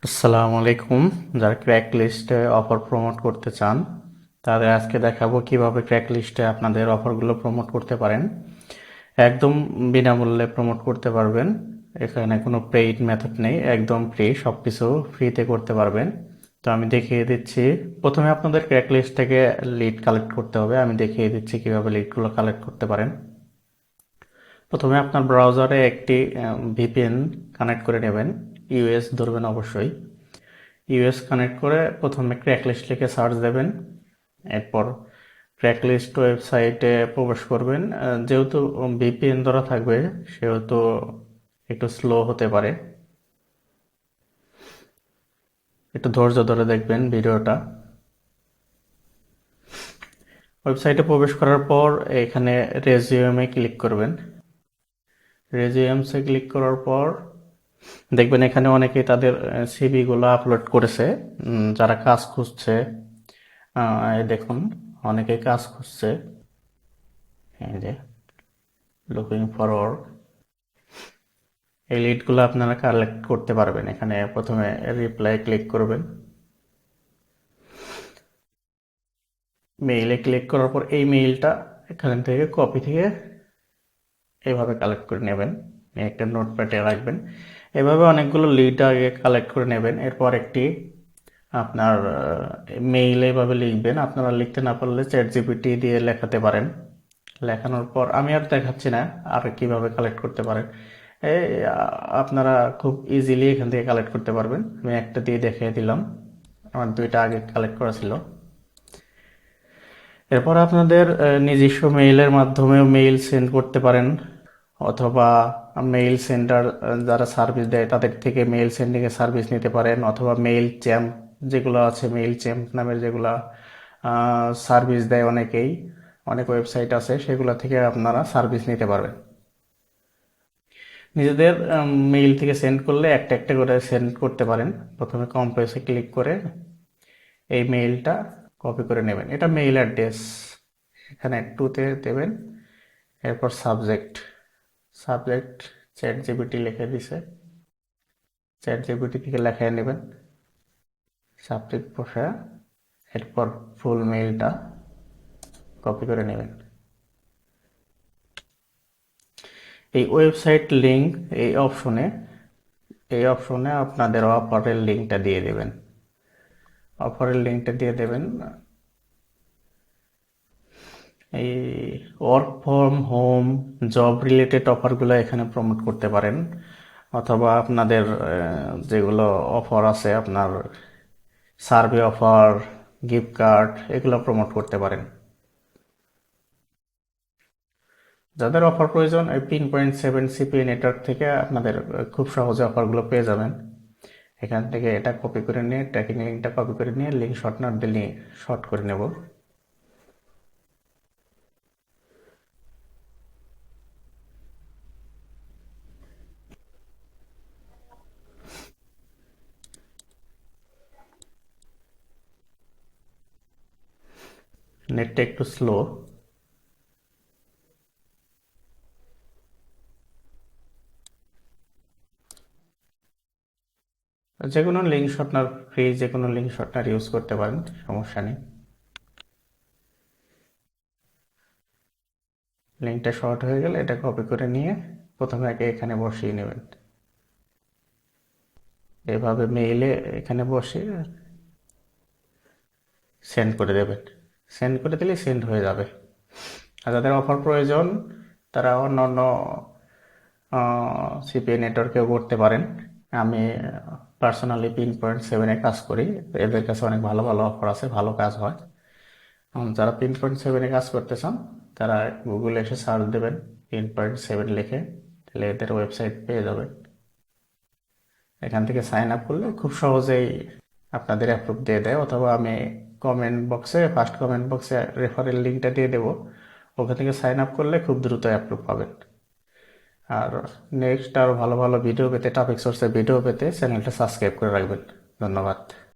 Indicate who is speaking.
Speaker 1: আসসালামু আলাইকুম। যারা ক্র্যাক লিস্টে অফার প্রমোট করতে চান তাদের আজকে দেখাবো কিভাবে ক্র্যাক লিস্টে আপনাদের অফারগুলো প্রমোট করতে পারেন। একদম বিনামূল্যে প্রমোট করতে পারবেন। এখানে কোনো পেইড মেথড নেই, একদম ফ্রি, সব কিছু ফ্রিতে করতে পারবেন। তো আমি দেখিয়ে দিচ্ছি। প্রথমে আপনাদের ক্র্যাক লিস্ট থেকে লিড কালেক্ট করতে হবে। আমি দেখিয়ে দিচ্ছি কিভাবে লিডগুলো কালেক্ট করতে পারেন। প্রথমে আপনার ব্রাউজারে একটি ভিপিএন কানেক্ট করে নেবেন। ইউএস ধরবেন অবশ্যই। ইউএস কানেক্ট করে প্রথমে ক্র্যাকলিস্ট লিখে সার্চ দেবেন। এরপর ক্র্যাকলিস্ট ওয়েবসাইটে প্রবেশ করবেন। যেহেতু ভিপিএন ধরা থাকবে সেহেতু একটু স্লো হতে পারে, একটু ধৈর্য ধরে দেখবেন ভিডিওটা। ওয়েবসাইটে প্রবেশ করার পর এখানে রেজিউমে ক্লিক করবেন। রেজিউমসে ক্লিক করার পর দেখবেন এখানে অনেকেই তাদের সিভিগুলো আপলোড করেছে। যারা কাজ খুঁজছে, এই দেখুন অনেকেই কাজ খুঁজছে। এই যে লুকিং ফর ওয়ার্ক, এই লিডগুলো আপনারা কালেক্ট করতে পারবেন। এখানে প্রথমে রিপ্লাই ক্লিক করবেন। মেইলে ক্লিক করার পর এই মেইলটা এখান থেকে কপি থেকে এইভাবে কালেক্ট করে নেবেন, একটা নোটপ্যাডে রাখবেন। এভাবে অনেকগুলো লিড আগে কালেক্ট করে নেবেন। এরপর একটি আপনার মেইলে এভাবে লিখবেন। আপনারা লিখতে না পারলে চ্যাট জিপিটি দিয়ে লেখাতে পারেন। লেখানোর পর আমি আর দেখাচ্ছি না আর কিভাবে কালেক্ট করতে পারেন। এই আপনারা খুব ইজিলি এখান থেকে কালেক্ট করতে পারবেন। আমি একটা দিয়ে দেখিয়ে দিলাম, আমার দুইটা আগে কালেক্ট করা ছিল। এরপর আপনাদের নিজস্ব মেইলের মাধ্যমেও মেইল সেন্ড করতে পারেন, অথবা মেইল সেন্টার যারা সার্ভিস দেয় তাদের থেকে মেইল সেন্ডিংয়ের সার্ভিস নিতে পারেন, অথবা মেইল চ্যাম্প যেগুলো আছে, মেইল চ্যাম্প নামের যেগুলা সার্ভিস দেয় অনেকেই, অনেক ওয়েবসাইট আছে, সেগুলো থেকে আপনারা সার্ভিস নিতে পারবেন। নিজেদের মেইল থেকে সেন্ড করলে একটা একটা করে সেন্ড করতে পারেন। প্রথমে কম্পোজে ক্লিক করে এই মেইলটা কপি করে নেবেন। এটা মেইল অ্যাড্রেস, এখানে টুতে দেবেন। এরপর সাবজেক্ট, সাবজেক্ট চ্যাট জিপিটি লিখে দিছে, চ্যাট জিপিটি থেকে লেখায় নেবেন সাবজেক্ট বসে। এরপর ফুল মেইলটা কপি করে নেবেন। এই ওয়েবসাইট লিঙ্ক এই অপশনে আপনাদের অফারের লিঙ্কটা দিয়ে দেবেন। অফারের লিঙ্কটা দিয়ে দেবেন। এই work from home job related অফারগুলো এখানে প্রমোট করতে পারেন, অথবা আপনাদের যেগুলো অফার আছে, আপনার সার্ভে অফার, গিফট কার্ড, এগুলো প্রমোট করতে পারেন। যাদের অফার প্রয়োজন এই 3.7 সিপিএ নেটওয়ার্ক থেকে আপনাদের খুব সহজে অফারগুলো পেয়ে যাবেন। এখান থেকে এটা কপি করে নিয়ে, ট্র্যাকিং লিঙ্কটা কপি করে নিয়ে লিঙ্ক শর্টনার দিয়ে শর্ট করে নেব। নেটটা একটু স্লো। যে কোনো লিঙ্ক শর্টনার, ফ্রি যে কোনো লিঙ্ক শর্টনার ইউজ করতে পারেন, সমস্যা নেই। লিঙ্কটা শর্ট হয়ে গেলে এটা কপি করে নিয়ে প্রথমে আগে এখানে বসিয়ে নেবেন। এভাবে মেইলে এখানে বসিয়ে সেন্ড করে দেবেন। সেন্ড করে দিলে সেন্ড হয়ে যাবে। আর যাদের অফার প্রয়োজন তারা অন্য অন্য সিপিএ নেটওয়ার্কেও করতে পারেন। আমি পার্সোনালি 3.7-এ কাজ করি, এদের কাছে অনেক ভালো ভালো অফার আছে, ভালো কাজ হয়। যারা 3.7-এ কাজ করতে চান তারা গুগলে এসে সার্চ দেবেন 3.7 লিখে, তাহলে এদের ওয়েবসাইট পেয়ে যাবেন। এখান থেকে সাইন আপ করলে খুব সহজেই আপনাদের অ্যাপ্রুভ দিয়ে দেয়, অথবা আমি ফার্স্ট কমেন্ট বক্সে রেফারেল লিঙ্কটা দিয়ে দেবো। ওখান থেকে সাইন আপ করলে খুব দ্রুত অ্যাপ্রুভ পাবেন। আর নেক্সট আরও ভালো ভালো ভিডিও পেতে, টপিক সোর্সের ভিডিও পেতে চ্যানেলটা সাবস্ক্রাইব করে রাখবেন। ধন্যবাদ।